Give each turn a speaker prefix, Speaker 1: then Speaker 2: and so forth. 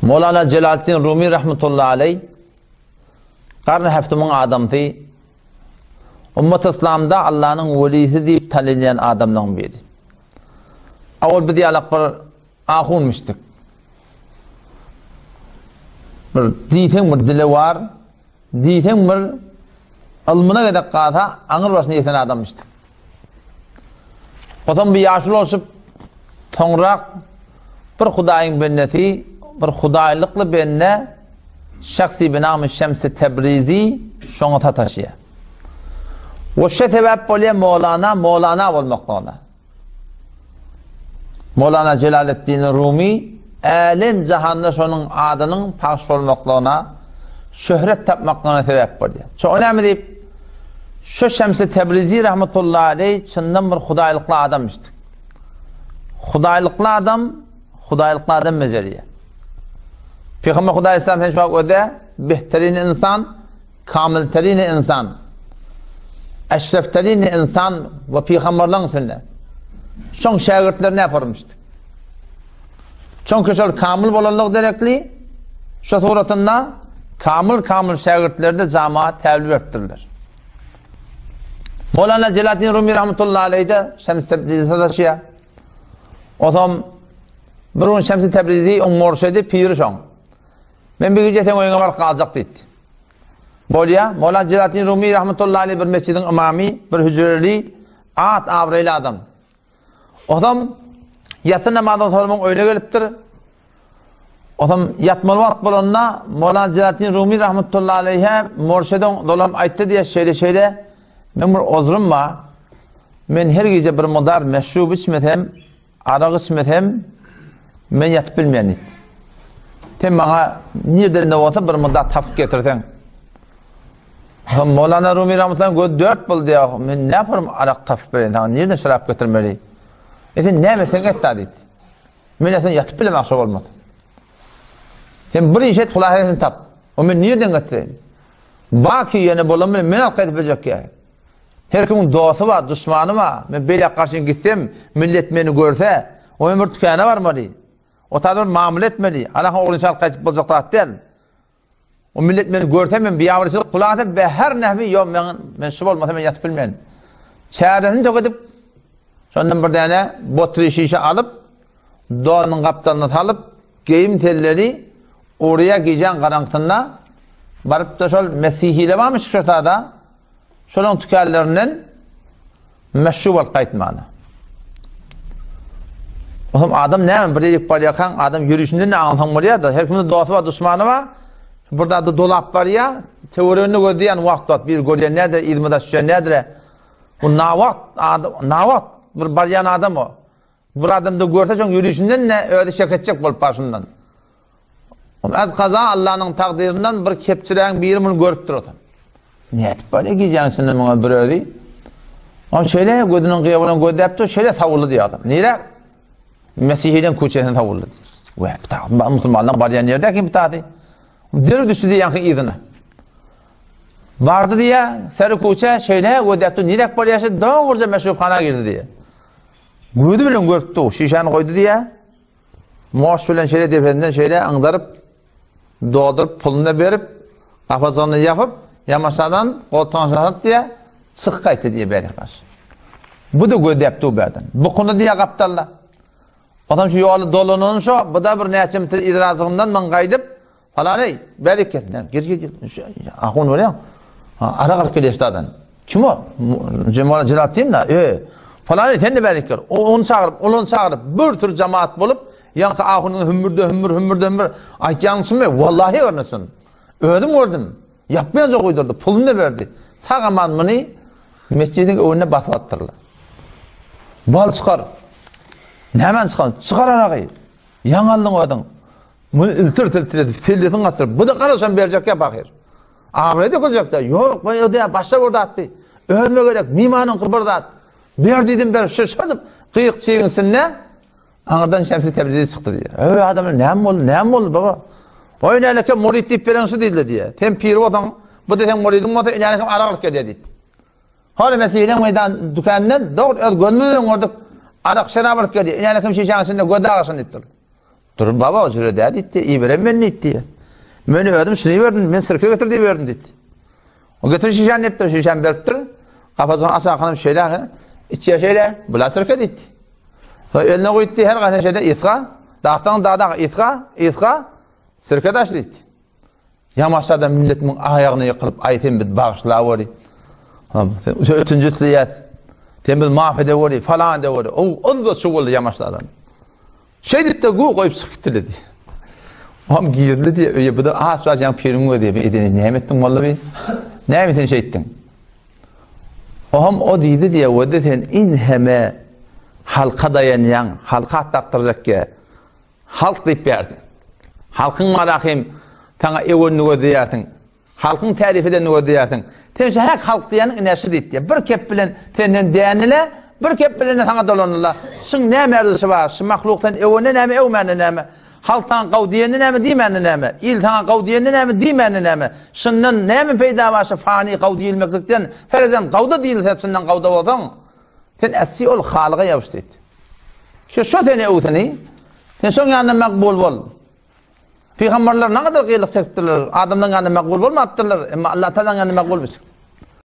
Speaker 1: Mevlana Celaleddin Rumi rahmetullahi aleyh qarn heftimin adamdı. Ümmet İslam'da Allah'ın velisi deyip tanınan adamdan biri. Avul bir diyalak bir ahunmuştuk. Bir diyten bir dili var, diyten bir ilmine gedek qata, anır başına yeten adammıştık. Otan bir yaşlı olsup, tonrak bir Hudayın benneti, bir Hudaylıklı benne, şahsi binam-ı Şems-i Tebrizi şoňa tataşıya. O şe sebep bolýan Mevlana bolmakda. Mevlana Celaleddin Rumi alim jahanda şonuň adynyň paş bolmaklygyna, şöhret tapmaklygyna sebep bolýar. Şo önemli diýip şu Şems-i Tebrizi rahmetullahi aleyh çyndan bir Hudaylıklı adammışdy. Hudaylıklı adam mezeliye. Peygamber Huda Aleyhisselam sen şu an öde behterin insan, kamilterin insan, eşrefterin insan ve peygamberlerin sünne. Şoň şagirdler ne yaparmıştı? Çünkü şol kamil bolanlyk derekli, şu suratında kamil şagirdlerde cemaat tevlü ettirler. Mevlana Celaleddin Rumi rahmetullahi aleyh de Şems-i Tebrizi sadaşıya. O zaman bir Şems-i Tebrizi on murşidi piri şoň. Men bir gece oýuňa bar galjak diýdi. Bolýa, Mevlana Celaleddin Rumi rahmetullahi aleyh bir mescidin imamy, bir hüjreli, at awrayly adam. Adam yatsı namazdan sonra öyle gelipdir. Adam yatmaly wagt bolanda Mevlana Celaleddin Rumi rahmetullahi aleyhe murşidin dolam aýtdy diýe şeýle men bir ozrum var. Men her gece bir mudar meşrub içmesem, araq içmesem men yatıp bilmeýän idi. Sen bana nereden olsa bir mudar tapıp getirsen. Mevlana Rumi rahmetullahi aleyh 4 bol diýär. Men ne yaparım araq tapıp berýän? Nereden şarap getirmeli? Sen ne mesen etdi dedi. Men sen yatıp bilmeýän bolmady. Sen bir işet hulasasyny tap. O men nereden getireyim? Baki ýene bolamyn men alqa edipjek ýa. Her kimin dostu var, düşmanı var. Men beýle karşı gitsem, millet meni görse, o men bir tükana barmaly. O taýda mamule etmeli. Alaha oglunçal kaçıp boljak taat del. O millet meni görse men biýawryçylyk kulatyp we her nähmi ýok men şu bolmasa men yatyp bilmeýän. Çäresini tökedip şondan bir däne botry şişe alyp, donyň gapdalyna salyp, geyim telleri oraya giýen garaňtynda baryp da şol Mesihile barmy şu taýda şolaň tükenlerinden meşhur bolup gaýtmany. Oğlum adam näme bir ýerip barýarkan adam ýürüşinde ne anlaýan bolýar da her kimde dostu var, düşmany var. Burada da dolap bar ya, teoriýany gözleýän wagtda bir görýän näde ilmide düşen nädir? Bu nawat bir barýan adam o. Bir adamda görse şoň ýürüşinden ne öýde şeketjek bolup başyndan. Az kaza Allah'ın takdirinden bir kepçilerin biri bunu görüp duratan. Ne etip böyle giyeceksin bana bir öyle. Ama şöyle gözünün kıyabının gözü yaptı, şöyle tavırlı diye adam. Neyle? Mesihiden kuçesine tavırlı diye. Ve Müslümanlar baryan yerde kim bitadı? Deri düştü diye yankı idini. Vardı diye, sarı kuçe şöyle gözü yaptı. Neyle böyle yaşadı? Daha kurca meşrufhana girdi diye. Gözü bile görüptü, şişanı koydu diye. Muaş filan şöyle defenden şöyle andarıp doğdurup pulunu verip kafasını yapıp yamaçadan koltuğunu satıp diye sık kayıtı diye beri karşı. Bu da göz yaptı o berden. Bu konu diye kaptallar. Adam şu yolu dolunun şu, bu da bir neçimtir idrazığından ben kaydıp falan ey, beri kesin. Gir. Ahun var ya. Ara arkadaştı adam. Kim o? Cemal Celaleddin de. Falan ey, sen de beri gir. Onu çağırıp bir tür cemaat bulup yankı ahunun hümmür aytyansın mı? Vallahi görmesin. Ördüm. Yapmayacak uydurdu. Pulunu da verdi. Tağaman bunu mescidin önüne basıp attırlar. Bal çıkar. Ne hemen çıkar? Çıkar arağı. Yanaldın o adam. Bunu iltir edip felletin atır. Bu da karışan verecek ya bakır. Ağrıya da koyacak da. Yok ben ödeye başta orada at bir. Ölme gerek. Mimanın kıpırda at. Bir dedim ben şaşırdım. Kıyık çiğinsin ne? Anırdan Şems-i Tebrizi çıktı diye. Öyle adamlar neyem oldu baba? O öyleyken murid deyip verensi değildi diye. Sen piri odan, bu da sen muridin odan, öyleyken arak geliyor dedi. Hala meseleyle meydan dükkanından, doğru gönlüden orada arak şarap alıp geliyor. Öyleyken şişansında gödü ağasını ettir. Dur baba o cüre dedi. İbrahim ben ne etti? Meni ödüm şunu verdim. Ben sirke getirdi verdim dedi. O götür şişen yaptır. Şişen veriptir. Kafasına asa hanım şeyler. İçiye şeyler. Bula sirke dedi. Eline koydu her kadar şeyde itka. Dağdan dağda itka. Sirke taş dedi. Yamaçlarda milletimin ayağını yıkılıp ayeten bir bağışlığa var. Üçüncü tliyat. Tembil mahfede var. Falan da var. O da çok oldu yamaçlardan. Şey dedi de koyup sıkıntı dedi. Ham girdi diye bu da asbaz yan pirin diye bir ediniz ne ettin vallahi ne ettin şey ettin. O dedi diye o dedi in heme halka dayanyan halka taktıracak ki halk deyip verdi. Halkın marahim sana evonunu diyersin. Halkın tarif edenini diyersin. Temse hak halk diyenin nesi dedi diye. Bir kep bilen tenden diyenile bir kep bilen sana dolanırlar. Şun ne merdisi var? Şu mahluktan evonu neme evmeni neme? Halktan qavdiyenni neme diymeni neme? İltan qavdiyenni neme diymeni neme? Şundan neme peyda varsa fani qavdiyilmeklikten ferezen qavda değilse şundan qavda olsan sen etsi ol halıqa yapış deydi. Şu tene evteni sen son yanına makbul bol. Peygamberler ne kadar qiylik çektiler. Adamdan yanına makbul bolmaptırlar. Ama Allah Teala'nın yanına makbul bilsin.